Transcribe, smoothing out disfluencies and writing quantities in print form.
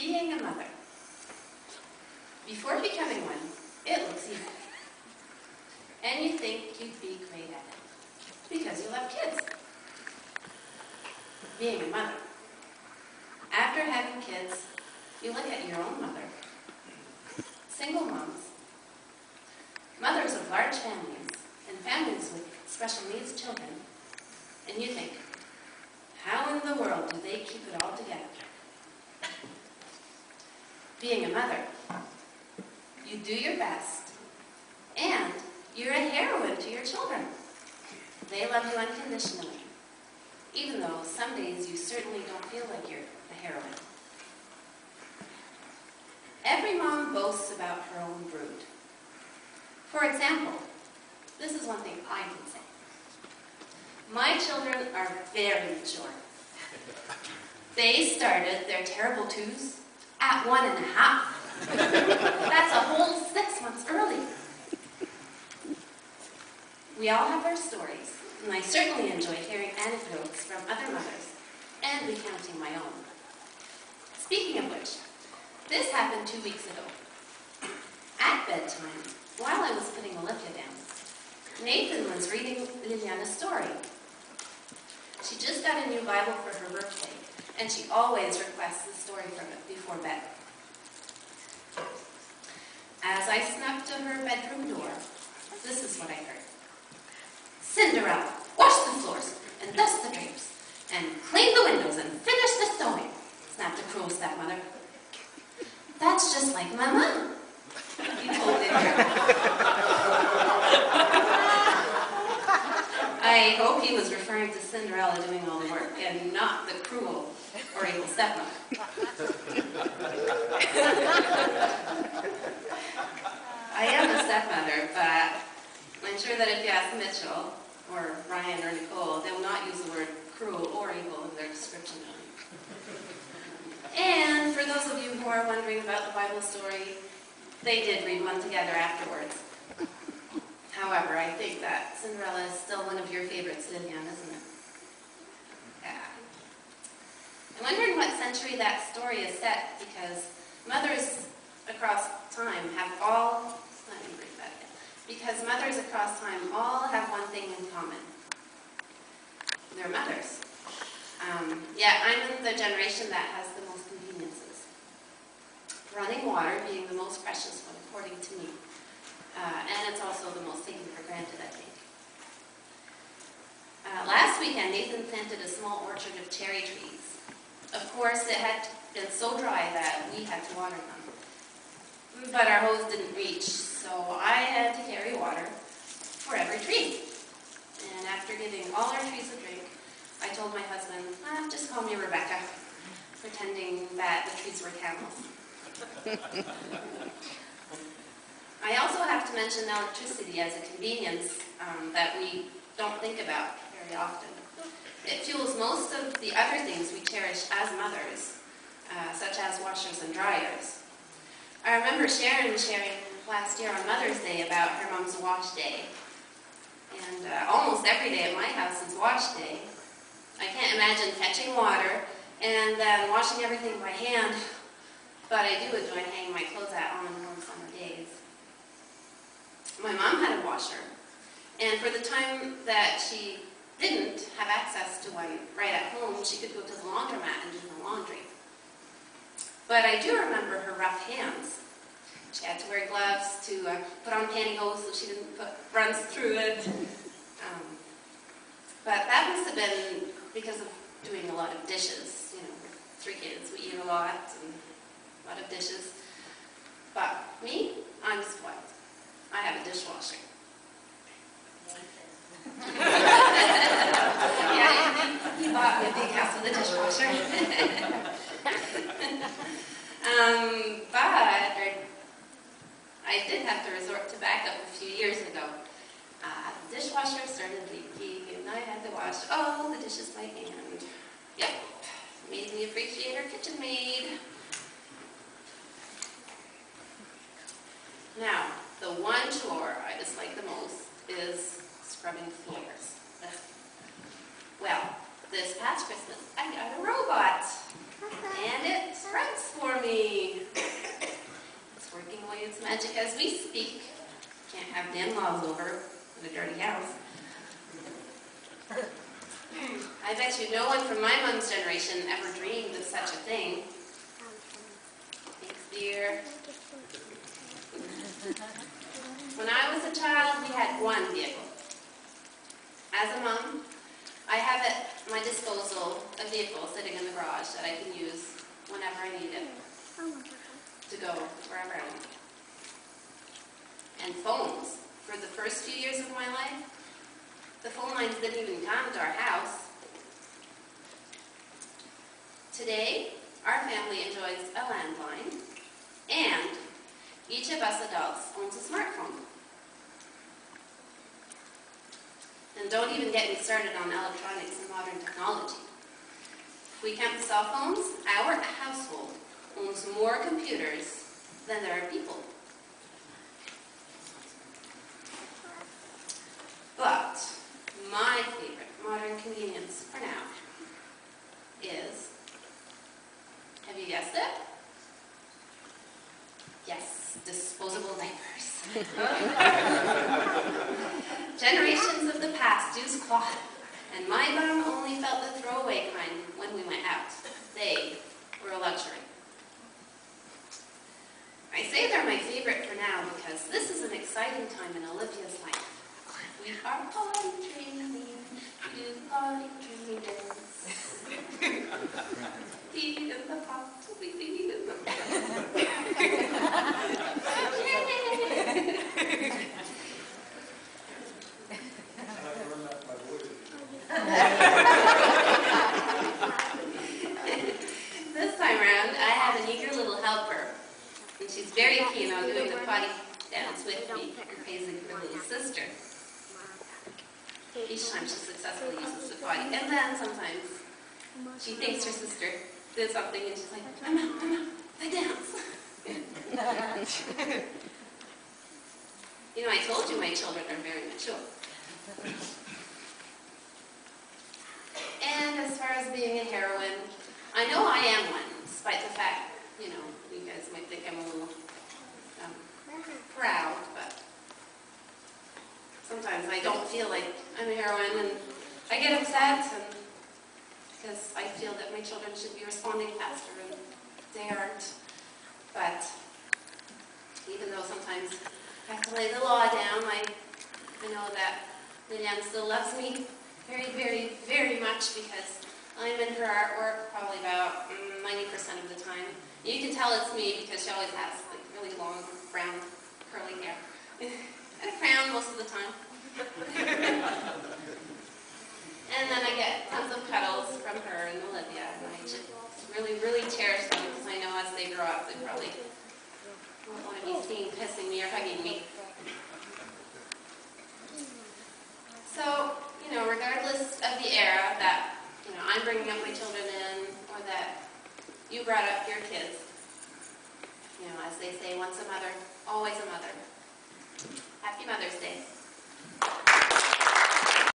Being a mother. Before becoming one, it looks easy. And you think you'd be great at it, because you love kids. Being a mother. After having kids, you look at your own mother, single moms, mothers of large families, and families with special needs children, and you think, how in the world do they keep it all together? Being a mother, you do your best, and you're a heroine to your children. They love you unconditionally, even though some days you certainly don't feel like you're a heroine. Every mom boasts about her own brood. For example, this is one thing I can say. My children are very mature. They started their terrible twos at 1.5. That's a whole 6 months early. We all have our stories, and I certainly enjoy hearing anecdotes from other mothers and recounting my own. Speaking of which, this happened 2 weeks ago. At bedtime, while I was putting Olivia down, Nathan was reading Liliana's story. She just got a new Bible for her birthday, and she always requests the story from it before bed. As I snuck to her bedroom door, this is what I heard. Cinderella, wash the floors, and dust the drapes, and clean the windows, and finish the sewing, snapped a cruel stepmother. That's just like my mom, he told Lydia. I hope he was referring to Cinderella doing all the work, and not the cruel or evil stepmother. I am a stepmother, but I'm sure that if you ask Mitchell, or Ryan or Nicole, they will not use the word cruel or evil in their description of me. And for those of you who are wondering about the Bible story, they did read one together afterwards. However, I think that Cinderella is still one of your favorites, Lillian, isn't it? Yeah. I'm wondering what century that story is set, because mothers across time have all, let me read that again, because mothers across time all have one thing in common. They're mothers. Yeah, I'm in the generation that has the most conveniences. Running water being the most precious one, according to me. And it's also the most taken for granted, I think. Last weekend, Nathan planted a small orchard of cherry trees. Of course, it had been so dry that we had to water them. But our hose didn't reach, so I had to carry water for every tree. And after giving all our trees a drink, I told my husband, just call me Rebecca, pretending that the trees were camels. I also have to mention electricity as a convenience that we don't think about very often. It fuels most of the other things we cherish as mothers, such as washers and dryers. I remember Sharon sharing last year on Mother's Day about her mom's wash day. And almost every day at my house is wash day. I can't imagine fetching water and then washing everything by hand, but I do enjoy hanging my clothes out on warm summer days. My mom had a washer, and for the time that she didn't have access to one right at home, she could go to the laundromat and do her laundry. But I do remember her rough hands. She had to wear gloves to put on pantyhose so she didn't put runs through it. But that must have been because of doing a lot of dishes. You know, with 3 kids, we eat a lot and a lot of dishes. But me, I'm spoiled. I have a dishwasher. Yeah, he bought me a big house with a dishwasher. But I did have to resort to backup a few years ago. The dishwasher started leaking, and I had to wash all the dishes by hand. Yep, made me appreciate our kitchen maid. Now, the one chore I dislike the most is scrubbing floors. Ugh. Well, this past Christmas, I got a robot, and it scrubs for me. speak. Can't have the in-laws over in a dirty house. I bet you no one from my mom's generation ever dreamed of such a thing. Thanks, dear. When I was a child, we had one vehicle. As a mom, I have at my disposal a vehicle sitting in the garage that I can use whenever I need it to go wherever I want. And phones. For the first few years of my life, the phone lines didn't even come to our house. Today, our family enjoys a landline, and each of us adults owns a smartphone. And don't even get me started on electronics and modern technology. If we count the cell phones, our household owns more computers than there are people. But my favorite modern convenience for now is, have you guessed it? Yes, disposable diapers. Generations of the past used cloth, and my mom only felt the throwaway kind when we went out. They were a luxury. I say they're my favorite for now because this is an exciting time in Olivia's life. We are potty training, we do potty training dance. Feet in the pot, we feet in the pot. This time around, I have an eager little helper, and she's very keen on doing the potty dance with me and praising her little sister. Each time she successfully uses the potty, and then sometimes she thinks her sister did something, and she's like, Mama, I dance. You know, I told you my children are very mature. And as far as being a heroine, I know I am one, despite the fact, you know, you guys might think I'm a little proud, but sometimes I don't feel like I'm a heroine, and I get upset, and because I feel that my children should be responding faster, and they aren't. But even though sometimes I have to lay the law down, I know that Liliane still loves me very, very, very much because I'm in her artwork probably about 90% of the time. You can tell it's me because she always has like really long, brown, curly hair. And a crown most of the time. And then I get tons of cuddles from her and Olivia, and I just really, really cherish them because I know as they grow up, they probably won't want to be seen kissing me or hugging me. So, you know, regardless of the era that, you know, I'm bringing up my children in, or that you brought up your kids, you know, as they say, once a mother, always a mother. Happy Mother's Day.